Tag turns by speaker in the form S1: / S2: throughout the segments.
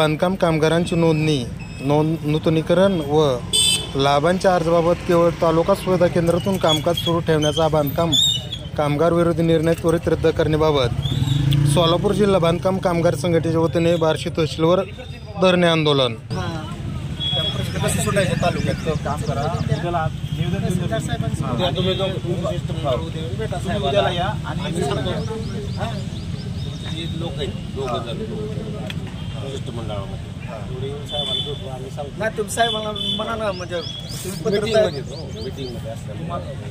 S1: बांधकाम कामगारांची नूतनीकरण व लाभांच्या अर्जाबाबत केवळ तालुका सुविधा केंद्रातून कामकाज सुरू ठेवण्याचा बांधकाम कामगार विरोधी निर्णय त्वरित रद्द करण्याबाबत सोलापूर जिल्हा बांधकाम कामगार संघटनेच्या वतीने बार्शी तहसीलवर धरणे आंदोलन।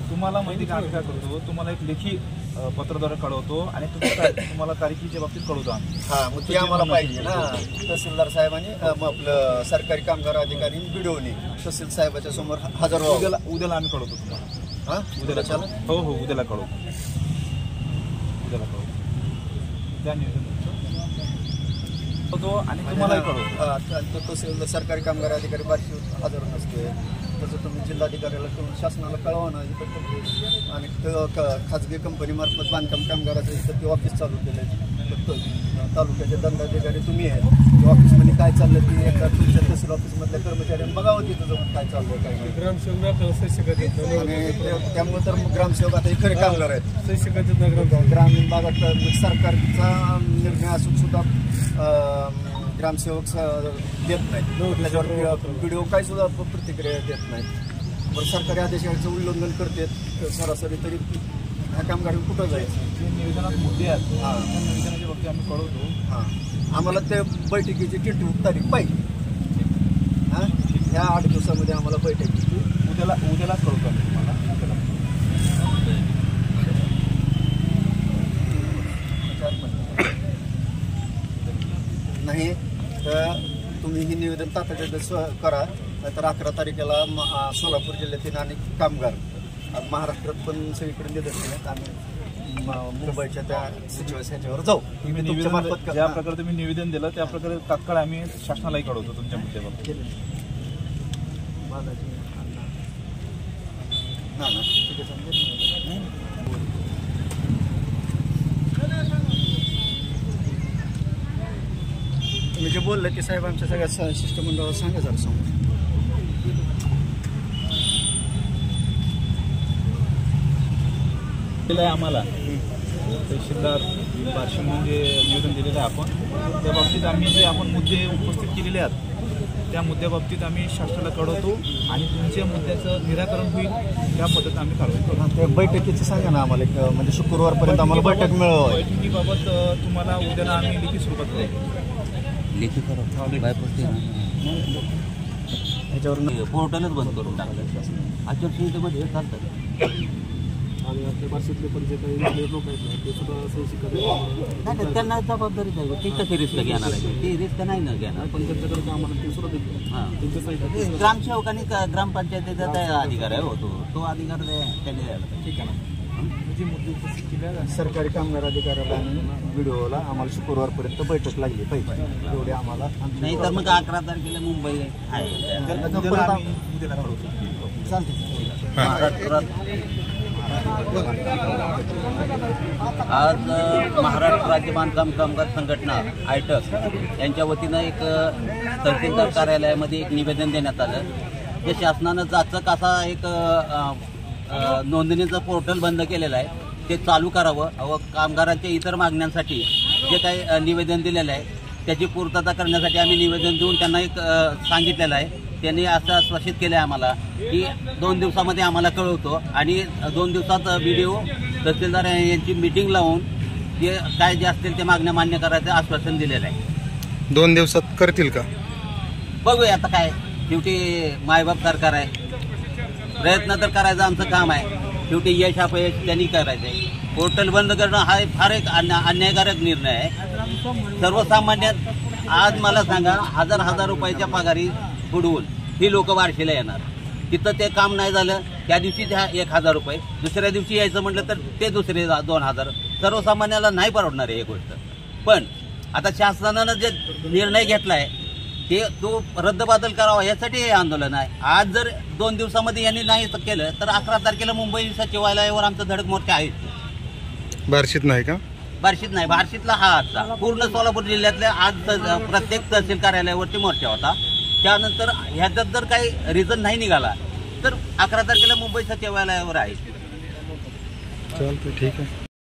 S2: तुम्हाला माहिती काय करतो, तुम्हाला एक लेखी पत्राद्वारे कळवतो आणि तुम्हाला तारखेच्या बाबतीत कळवतो आम्ही।
S3: मग ते आम्हाला पाहिजे ना। तहसीलदार साहेबांनी आपलं सरकारी कामगार अधिकारी व्हिडिओने तहसील साहेबाच्या समोर हजर व्हावं।
S2: उद्याला आम्ही कळवतो तुम्हाला।
S3: उद्याला चालेल?
S2: हो उद्याला कळवतो, त्या निवेदन होतो आणि तुम्हालाही कळवतो।
S3: तहसील सरकारी कामगार अधिकारी बार्शी हजर नसते, तसं तुम्ही जिल्हाधिकाऱ्याला करून शासनाला कळवा ना। आणि खाजगी कंपनीमार्फत बांधकाम कामगाराचं इथं ते ऑफिस चालू केलं आहे। तालुक्याचे दंडाधिकारी तुम्ही आहे, ऑफिसमध्ये काय चाललं ते एकदा तुमच्या तहसील ऑफिसमधल्या कर्मचाऱ्यांनी बघावं तिथं जाऊन काय चाललं काय नाही। आणि त्यामुळे तर ग्रामसेवक आता हे खरे कामगार आहेत। ग्रामीण भागात सरकारचा निर्णय असून सुद्धा ग्रामसेवक देत नाहीत, त्याच्यावर व्हिडिओ काय सुद्धा प्रतिक्रिया देत नाहीत। बरं सरकारी आदेशाचं उल्लंघन करतात सरासरी, तरी ह्या कामगारांनी कुठं जायचं?
S2: जे निवेदनात मुद्दे आहेत त्या निवेदनाच्या बाबतीत आम्ही कळवतो।
S3: आम्हाला ते बैठकीची टेंटिव्ह तारीख पाहिजे। ह्या 8 दिवसामध्ये आम्हाला बैठकीची
S2: उद्याला कळवतो आम्ही तुम्हाला।
S3: नाही तर तुम्ही ही निवेदन तातडीने करा, नाहीतर 11 तारखेला सोलापूर जिल्ह्यातील अनेक कामगार महाराष्ट्रात पण सगळीकडे निदर्शन आहेत। आम्ही मुंबईच्या त्या ह्याच्यावर जाऊ।
S2: ज्या प्रकारे तुम्ही निवेदन दिलं त्या प्रकारे तात्काळ आम्ही शासनालाही कळवतो तुमच्या मुद्द्यावर।
S3: तुम्ही जे बोललं ते साहेब आमच्या सगळ्या शिष्टमंडळाला सांगा जरा समोर।
S2: आम्हाला तहसीलदार बार्शी म्हणजे निवेदन दिलेलं आहे आपण, त्या बाबतीत आम्ही जे आपण मुद्दे उपस्थित केलेले आहेत त्या मुद्द्याबाबतीत आम्ही शासनाला कळवतो आणि तुमच्या मुद्द्याचं निराकरण होईल त्या पद्धतीने आम्ही कारवाई करू।
S3: त्या बैठकीचं सांगा ना आम्हाला, म्हणजे शुक्रवारपर्यंत आम्हाला बैठक मिळावं।
S2: बैठकीबाबत तुम्हाला उद्याला आम्ही लिखित स्वरूपात करू।
S4: लेखी ह्याच्यावर पोर्टलच बंद करून टाकलं। आचारसंहितेमध्ये चालतं
S5: आणि आपल्या भाषेतले पण जे काही लोक आहेत ते सुद्धा सही
S4: नाही, त्यांना जबाबदारी द्यावी। ती कशी रिस्क घेणार आहे? ती रिस्क नाही ना घेणार,
S5: पण त्यांच्याकडे आम्हाला ते सुद्धा देतो।
S4: ग्रामसेवकांनी ग्रामपंचायतीचा अधिकार आहे, तो अधिकार त्यांनी द्यायला।
S5: ठीक आहे ना, जे मुद्दे उपस्थित केले
S3: सरकारी कामगार अधिकाऱ्याला आणि व्हिडिओला आम्हाला शुक्रवारपर्यंत बैठक लागली पाहिजे, एवढे आम्हाला। नाही
S4: तर मग 11 तारखेला मुंबई आहे, महाराष्ट्रात आज महाराष्ट्र राज्य बांधकाम कामगार संघटना आयटक यांच्या वतीनं एक तहसीलदार कार्यालयामध्ये एक निवेदन देण्यात आलं की शासनानं जाचक असा एक नोंदणीचं पोर्टल बंद केलेलं आहे, ते चालू करावं व कामगारांच्या इतर मागण्यांसाठी जे काही निवेदन दिलेलं आहे त्याची पूर्तता करण्यासाठी आम्ही निवेदन देऊन त्यांना एक सांगितलेलं आहे। त्यांनी असं आश्वासित केलं आहे आम्हाला की 2 दिवसामध्ये आम्हाला कळवतो आणि 2 दिवसात व्हिडिओ तहसीलदार यांची मीटिंग लावून जे काय जे असतील ते मागण्या मान्य करायचं आश्वासन दिलेलं आहे।
S1: 2 दिवसात करतील का
S4: बघूया आता काय, शेवटी मायबाप सरकार आहे, प्रयत्न तर करायचं आमचं काम आहे, शेवटी यश अपयश त्यांनी करायचं आहे। पोर्टल बंद करणं हा फार एक अन्यायकारक निर्णय आहे। सर्वसामान्य आज मला सांगा, हजार रुपयाच्या पगारी बुडवून ही लोक बार्शीला येणार, तिथं ते काम नाही झालं त्या दिवशी 1000 रुपये, दुसऱ्या दिवशी यायचं म्हटलं तर ते दुसरे 2000। सर्वसामान्याला नाही परवडणार आहे ही गोष्ट। पण आता शासनानं जे निर्णय घेतलाय ते तो रद्दबातल करावा यासाठी हे आंदोलन आहे। आज जर 2 दिवसामध्ये यांनी नाही केलं तर 11 तारखेला मुंबई सचिवालयावर आमचं धडक मोर्चा आहे।
S1: बार्शीत नाही का?
S4: बार्शीत नाही, बार्शीतला हा आजचा पूर्ण सोलापूर जिल्ह्यातल्या आज प्रत्येक तहसील कार्यालयावरती मोर्चा होता. त्यानंतर ह्याच्यात जर काही रिझन नाही निघाला तर 11 तारखेला मुंबई सचिवालयावर आहे.
S1: चालतं, ठीक आहे.